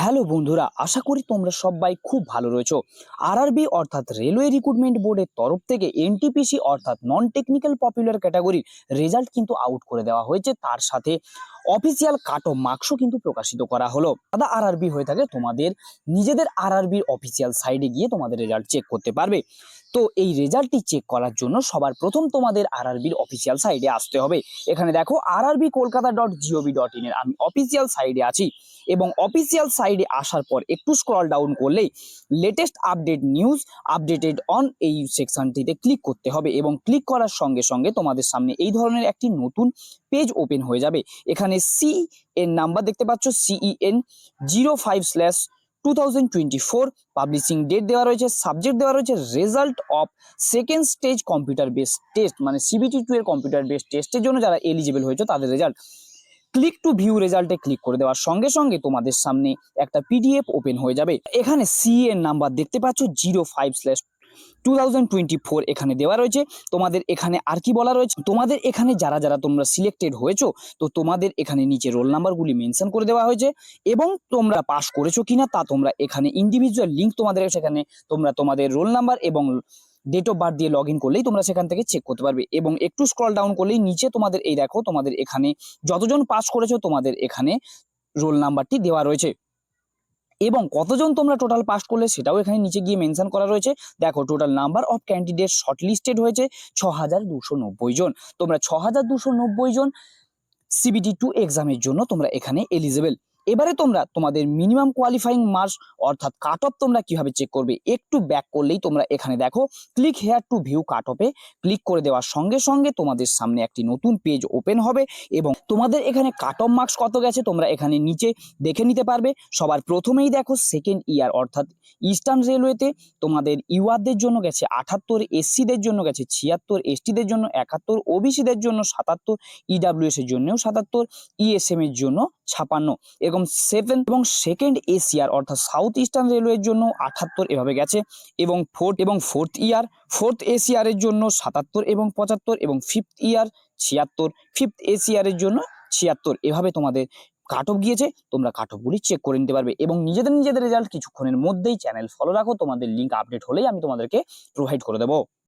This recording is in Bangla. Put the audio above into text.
হ্যালো বন্ধুরা, আশা করি তোমরা সবাই খুব ভালো রয়েছো। আরআরবি অর্থাৎ রেলওয়ে রিক্রুটমেন্ট বোর্ডের তরফ থেকে এনটিপিসি অর্থাৎ নন টেকনিক্যাল পপুলার ক্যাটাগরির রেজাল্ট কিন্তু আউট করে দেওয়া হয়েছে। তার সাথে অফিসিয়াল কাট অফ মার্কসও কিন্তু প্রকাশিত করা হলো। আদা আরআরবি হয়ে থাকে তোমাদের নিজেদের আরআরবির অফিসিয়াল সাইডে গিয়ে তোমাদের রেজাল্ট চেক করতে পারবে। তো এই রেজাল্টটি চেক করার জন্য সবার প্রথম তোমাদের আরআরবির অফিসিয়াল সাইডে আসতে হবে। এখানে দেখো আরআরবি কলকাতা .gov.in এর আমি অফিসিয়াল সাইডে আছি এবং অফিসিয়াল সাইডে আসার পর একটু স্ক্রল ডাউন করলেই latest update news updated on এই সেকশনটিতে ক্লিক করতে হবে এবং ক্লিক করার সঙ্গে সঙ্গে তোমাদের সামনে এই ধরনের একটি নতুন পেজ ওপেন হয়ে যাবে। এখানে CEN নাম্বার দেখতে পাচ্ছ, CEN 05/2024, পাবলিশিং ডেট দেওয়া রয়েছে, সাবজেক্ট দেওয়া রয়েছে result of second stage computer base test, মানে CBT2 এর কম্পিউটার বেস টেস্টের জন্য যারা এলিজিবল হয়েছে তাদের রেজাল্ট। ক্লিক টু ভিউ রেজাল্টে ক্লিক করে দেওয়ার সঙ্গে সঙ্গে তোমাদের সামনে একটা PDF ওপেন হয়ে যাবে। এখানে CEN নাম্বার দেখতে পাচ্ছ 05/2024 এখানে দেওয়া রয়েছে। তোমাদের এখানে আর কি বলা রয়েছে, তোমাদের এখানে যারা যারা তোমরা সিলেক্টেড হয়েছো তো তোমাদের এখানে নিচে রোল নাম্বারগুলি মেনশন করে দেওয়া হয়েছে এবং তোমরা পাস করেছো কিনা তা তোমরা এখানে ইন্ডিভিজুয়াল লিঙ্ক তোমাদের সেখানে তোমরা তোমাদের রোল নাম্বার এবং ডেট অফ বার্থ দিয়ে লগ ইন করলেই তোমরা সেখান থেকে চেক করতে পারবে। এবং একটু স্ক্রল ডাউন করলেই নিচে তোমাদের এই দেখো তোমাদের এখানে যতজন পাস করেছো তোমাদের এখানে রোল নাম্বারটি দেওয়া রয়েছে এবং কতজন তোমরা টোটাল পাস করলে সেটাও এখানে নিচে গিয়ে মেনশন করা রয়েছে। দেখো total number of candidate shortlisted হয়েছে 6290 জন। তোমরা 6290 জন CBT2 এক্সামের জন্য তোমরা এখানে এলিজিবল। এবারে তোমরা তোমাদের মিনিমাম কোয়ালিফাইং মার্কস অর্থাৎ কাট অফ তোমরা কিভাবে চেক করবে, একটু ব্যাক করলেই তোমরা এখানে দেখো click here to view cut অফে ক্লিক করে দেওয়ার সঙ্গে সঙ্গে তোমাদের সামনে একটি নতুন পেজ ওপেন হবে এবং তোমাদের এখানে কাট অফ মার্কস কত গেছে তোমরা এখানে নিচে দেখে নিতে পারবে। সবার প্রথমেই দেখো সেকেন্ড ইয়ার অর্থাৎ ইস্টার্ন রেলওয়েতে তোমাদের ইউআরদের জন্য গেছে 78, SCদের জন্য গেছে 76, STদের জন্য 71, OBCদের জন্য 77, EWS এর জন্যও 77, ESM এর জন্য 56 এবং সেকেন্ড এশিয়ার অর্থাৎ সাউথ ইস্টার্ন রেলওয়ের জন্য 78 এভাবে গেছে এবং ফোর্থ এশিয়ারের জন্য 77 এবং 75 এবং ফিফথ ইয়ার 76, ফিফথ এশিয়ারের জন্য 76 এভাবে তোমাদের কাট অফ গিয়েছে। তোমরা কাট অফ গুলি চেক করে নিতে পারবে এবং নিজেদের রেজাল্ট কিছুক্ষণের মধ্যেই চ্যানেল ফলো রাখো, তোমাদের লিঙ্ক আপডেট হলেই আমি তোমাদেরকে প্রোভাইড করে দেবো।